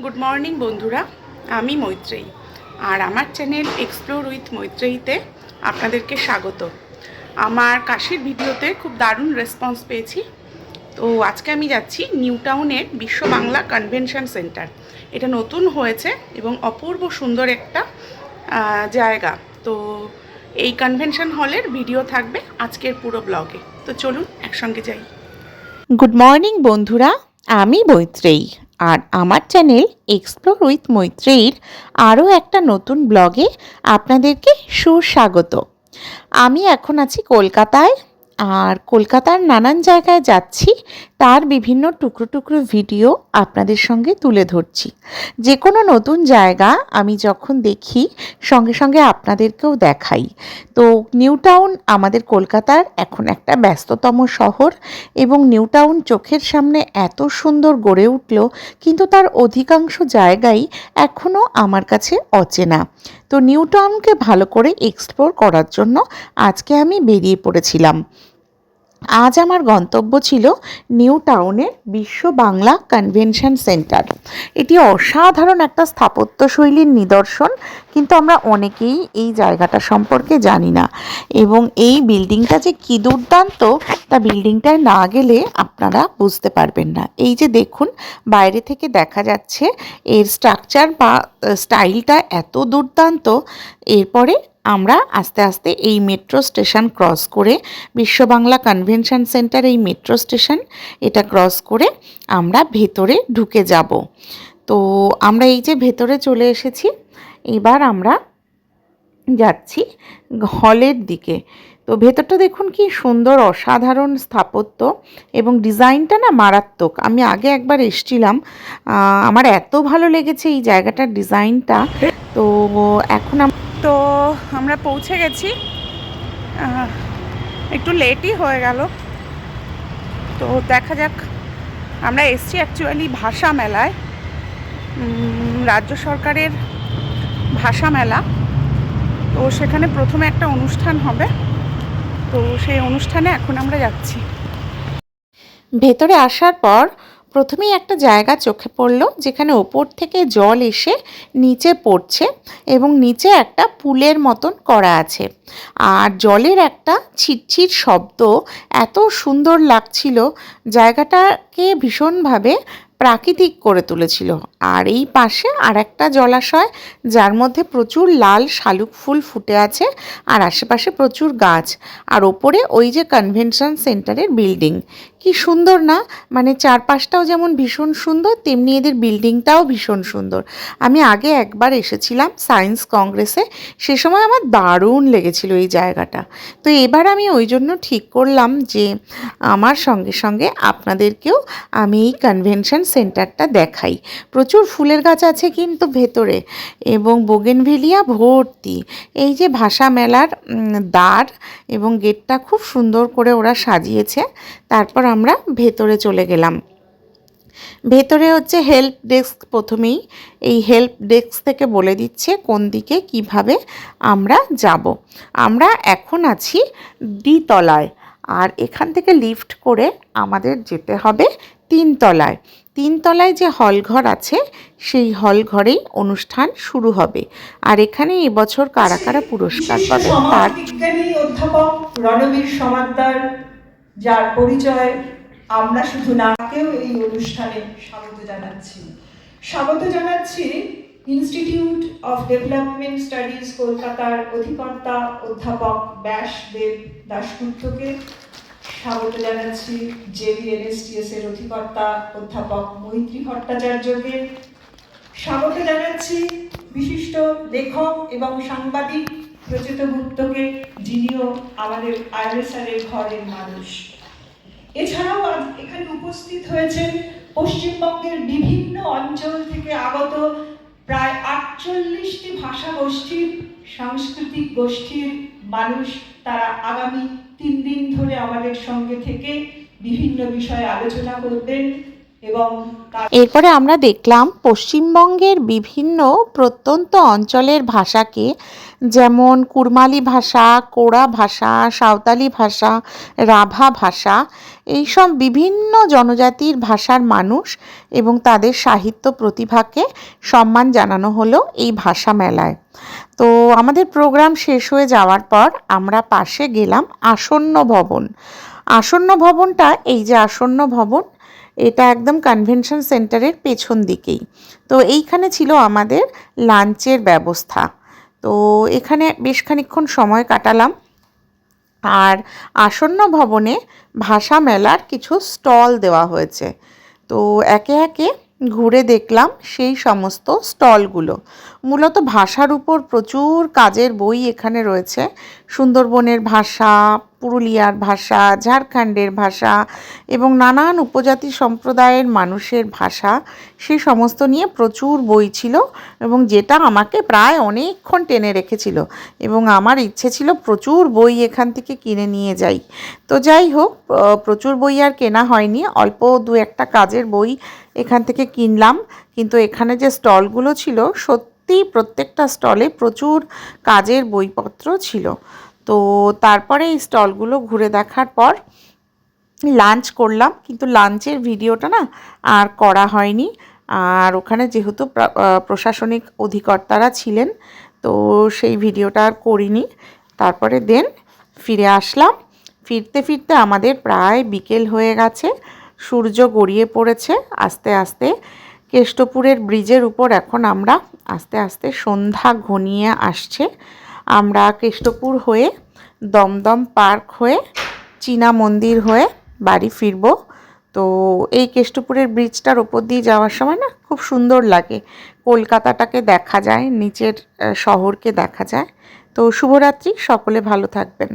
Good morning বন্ধুরা, আমি মৈত্রেয়ী আর আমার চ্যানেল এক্সপ্লোর উইথ মৈত্রেয়ীতে আপনাদেরকে স্বাগত। আমার কাশির ভিডিওতে খুব দারুণ রেসপন্স পেয়েছি। তো আজকে আমি যাচ্ছি নিউ টাউনের বিশ্ব বাংলা কনভেনশন সেন্টার। এটা নতুন হয়েছে এবং অপূর্ব সুন্দর একটা জায়গা। তো এই কনভেনশন হলের ভিডিও থাকবে আজকের পুরো ব্লগে। তো চলুন একসঙ্গে যাই। গুড মর্নিং বন্ধুরা, আমি মৈত্রেয়ী আর আমার চ্যানেল এক্সপ্লোর উইথ মৈত্রেয়ীর আরও একটা নতুন ব্লগে আপনাদেরকে সুস্বাগত। আমি এখন আছি কলকাতায় আর কলকাতার নানান জায়গায় যাচ্ছি, তার বিভিন্ন টুকরো টুকরো ভিডিও আপনাদের সঙ্গে তুলে ধরছি। যে কোনো নতুন জায়গা আমি যখন দেখি সঙ্গে সঙ্গে আপনাদেরকেও দেখাই। তো নিউ টাউন আমাদের কলকাতার এখন একটা ব্যস্ততম শহর এবং নিউ টাউন চোখের সামনে এত সুন্দর গড়ে উঠল, কিন্তু তার অধিকাংশ জায়গাই এখনও আমার কাছে অচেনা। তো নিউ টাউনকে ভালো করে এক্সপ্লোর করার জন্য আজকে আমি বেরিয়ে পড়েছিলাম। আজ আমার গন্তব্য ছিল নিউ টাউনের বিশ্ব বাংলা কনভেনশন সেন্টার। এটি অসাধারণ একটা স্থাপত্যশৈলীর নিদর্শন, কিন্তু আমরা অনেকেই এই জায়গাটা সম্পর্কে জানি না। এবং এই বিল্ডিংটা যে কী দুর্দান্ত, তা বিল্ডিংটায় না গেলে আপনারা বুঝতে পারবেন না। এই যে দেখুন, বাইরে থেকে দেখা যাচ্ছে এর স্ট্রাকচার বা স্টাইলটা এত দুর্দান্ত। এরপরে আমরা আস্তে আস্তে এই মেট্রো স্টেশন ক্রস করে, বিশ্ব বাংলা কনভেনশন সেন্টার এই মেট্রো স্টেশন, এটা ক্রস করে আমরা ভেতরে ঢুকে যাব। তো আমরা এই যে ভেতরে চলে এসেছি, এবার আমরা যাচ্ছি হলের দিকে। তো ভেতরটা দেখুন কি সুন্দর, অসাধারণ স্থাপত্য এবং ডিজাইনটা না মারাত্মক। আমি আগে একবার এসেছিলাম, আমার এত ভালো লেগেছে এই জায়গাটার ডিজাইনটা। তো এখন তো আমরা পৌঁছে গেছি, একটু লেটই হয়ে গেল। তো দেখা যাক। আমরা এসছি অ্যাকচুয়ালি ভাষা মেলায়, রাজ্য সরকারের ভাষা মেলা। তো সেখানে প্রথমে একটা অনুষ্ঠান হবে, তো সেই অনুষ্ঠানে এখন আমরা যাচ্ছি। ভেতরে আসার পর প্রথমেই একটা জায়গা চোখে পড়লো, যেখানে ওপর থেকে জল এসে নিচে পড়ছে এবং নিচে একটা পুলের মতন করা আছে। আর জলের একটা ছিটছিট শব্দ এত সুন্দর লাগছিল, জায়গাটাকে ভীষণভাবে প্রাকৃতিক করে তুলেছিল। আর এই পাশে আর একটা জলাশয়, যার মধ্যে প্রচুর লাল শালুক ফুল ফুটে আছে, আর আশেপাশে প্রচুর গাছ। আর ওপরে ওই যে কনভেনশন সেন্টারের বিল্ডিং, কি সুন্দর না? মানে চারপাশটাও যেমন ভীষণ সুন্দর, তেমনি এদের বিল্ডিংটাও ভীষণ সুন্দর। আমি আগে একবার এসেছিলাম সায়েন্স কংগ্রেসে, সে সময় আমার দারুণ লেগেছিল এই জায়গাটা। তো এবার আমি ওই জন্য ঠিক করলাম যে আমার সঙ্গে সঙ্গে আপনাদেরকেও আমি এই কনভেনশন সেন্টারটা দেখাই। প্রচুর ফুলের গাছ আছে কিন্তু ভেতরে, এবং বোগেনভেলিয়া ভর্তি। এই যে ভাষা মেলার দ্বার এবং গেটটা খুব সুন্দর করে ওরা সাজিয়েছে। তারপর আমরা ভেতরে চলে গেলাম। ভেতরে হচ্ছে হেল্প ডেস্ক। প্রথমেই এই হেল্প ডেস্ক থেকে বলে দিচ্ছে কোন দিকে কিভাবে আমরা যাব। আমরা এখন আছি দ্বিতলায়, আর এখান থেকে লিফট করে আমাদের যেতে হবে তিনতলায়। তিনতলায় যে হলঘর আছে, সেই হলঘরেই অনুষ্ঠান শুরু হবে। আর এখানে এবছর কারা কারা পুরস্কার পাবেন তার বিজ্ঞানী অধ্যাপক রণবীর সমাদ্দার, যার পরিচয় আমরা শুধু নাকেও এই অনুষ্ঠানে স্বাগত জানাচ্ছি ইনস্টিটিউট অফ ডেভেলপমেন্ট স্টাডিজ কলকাতার অধিকর্তা অধ্যাপক ব্যাসদেব দাশগুপ্তকে। স্বাগত জানাচ্ছি জেভিএনএসটিএস এর অধিকর্তা অধ্যাপক মৈত্রী ভট্টাচার্যকে। স্বাগত জানাচ্ছি বিশিষ্ট লেখক এবং সাংবাদিক প্রচিত গুপ্তকে, যিনিও আমাদের আইএসআর এর ঘরের মানুষ। এছাড়াও আজ এখানে উপস্থিত হয়েছেন পশ্চিমবঙ্গের বিভিন্ন অঞ্চল থেকে আগত প্রায় 48টি ভাষা গোষ্ঠীর, সাংস্কৃতিক গোষ্ঠীর মানুষ। তারা আগামী 3 দিন ধরে আমাদের সঙ্গে থেকে বিভিন্ন বিষয়ে আলোচনা করবেন। এবং এরপরে আমরা দেখলাম পশ্চিমবঙ্গের বিভিন্ন প্রত্যন্ত অঞ্চলের ভাষাকে, যেমন কুড়মালি ভাষা, কোড়া ভাষা, সাঁওতালি ভাষা, রাভা ভাষা, এইসব বিভিন্ন জনজাতির ভাষার মানুষ এবং তাদের সাহিত্য প্রতিভাকে সম্মান জানানো হলো এই ভাষা মেলায়। তো আমাদের প্রোগ্রাম শেষ হয়ে যাওয়ার পর আমরা পাশে গেলাম আসন্ন ভবন। আসন্ন ভবনটা, এই যে আসন্ন ভবন, এটা একদম কনভেনশন সেন্টারের পেছন দিকেই। তো এইখানে ছিল আমাদের লাঞ্চের ব্যবস্থা। তো এখানে বেশ খানিকক্ষণ সময় কাটালাম। আর আসন্ন ভবনে ভাষা মেলার কিছু স্টল দেওয়া হয়েছে। তো একে একে ঘুরে দেখলাম সেই সমস্ত স্টলগুলো। মূলত ভাষার উপর প্রচুর কাজের বই এখানে রয়েছে। সুন্দরবনের ভাষা, পুরুলিয়ার ভাষা, ঝাড়খণ্ডের ভাষা এবং নানান উপজাতি সম্প্রদায়ের মানুষের ভাষা, সে সমস্ত নিয়ে প্রচুর বই ছিল এবং যেটা আমাকে প্রায় অনেকক্ষণ টেনে রেখেছিল এবং আমার ইচ্ছে ছিল প্রচুর বই এখান থেকে কিনে নিয়ে যাই। তো যাই হোক, প্রচুর বই আর কেনা হয়নি, অল্প দু একটা কাজের বই এখান থেকে কিনলাম। কিন্তু এখানে যে স্টলগুলো ছিল, সত্যিই প্রত্যেকটা স্টলে প্রচুর কাজের বইপত্র ছিল। তো তারপরে এই স্টলগুলো ঘুরে দেখার পর লাঞ্চ করলাম, কিন্তু লাঞ্চের ভিডিওটা না আর করা হয়নি। আর ওখানে যেহেতু প্রশাসনিক অধিকর্তারা ছিলেন, তো সেই ভিডিওটা আর করিনি। তারপরে দেন ফিরে আসলাম। ফিরতে ফিরতে আমাদের প্রায় বিকেল হয়ে গেছে, সূর্য গড়িয়ে পড়েছে আস্তে আস্তে। কেষ্টপুরের ব্রিজের উপর এখন আমরা আস্তে আস্তে সন্ধ্যা ঘনিয়ে আসছে। আমরা কেষ্টপুর হয়ে, দমদম পার্ক হয়ে, চীনা মন্দির হয়ে বাড়ি ফিরব। তো এই কেষ্টপুরের ব্রিজটার ওপর দিয়ে যাওয়ার সময় না খুব সুন্দর লাগে, কলকাতাটাকে দেখা যায়, নিচের শহরকে দেখা যায়। তো শুভরাত্রি, সকলে ভালো থাকবেন।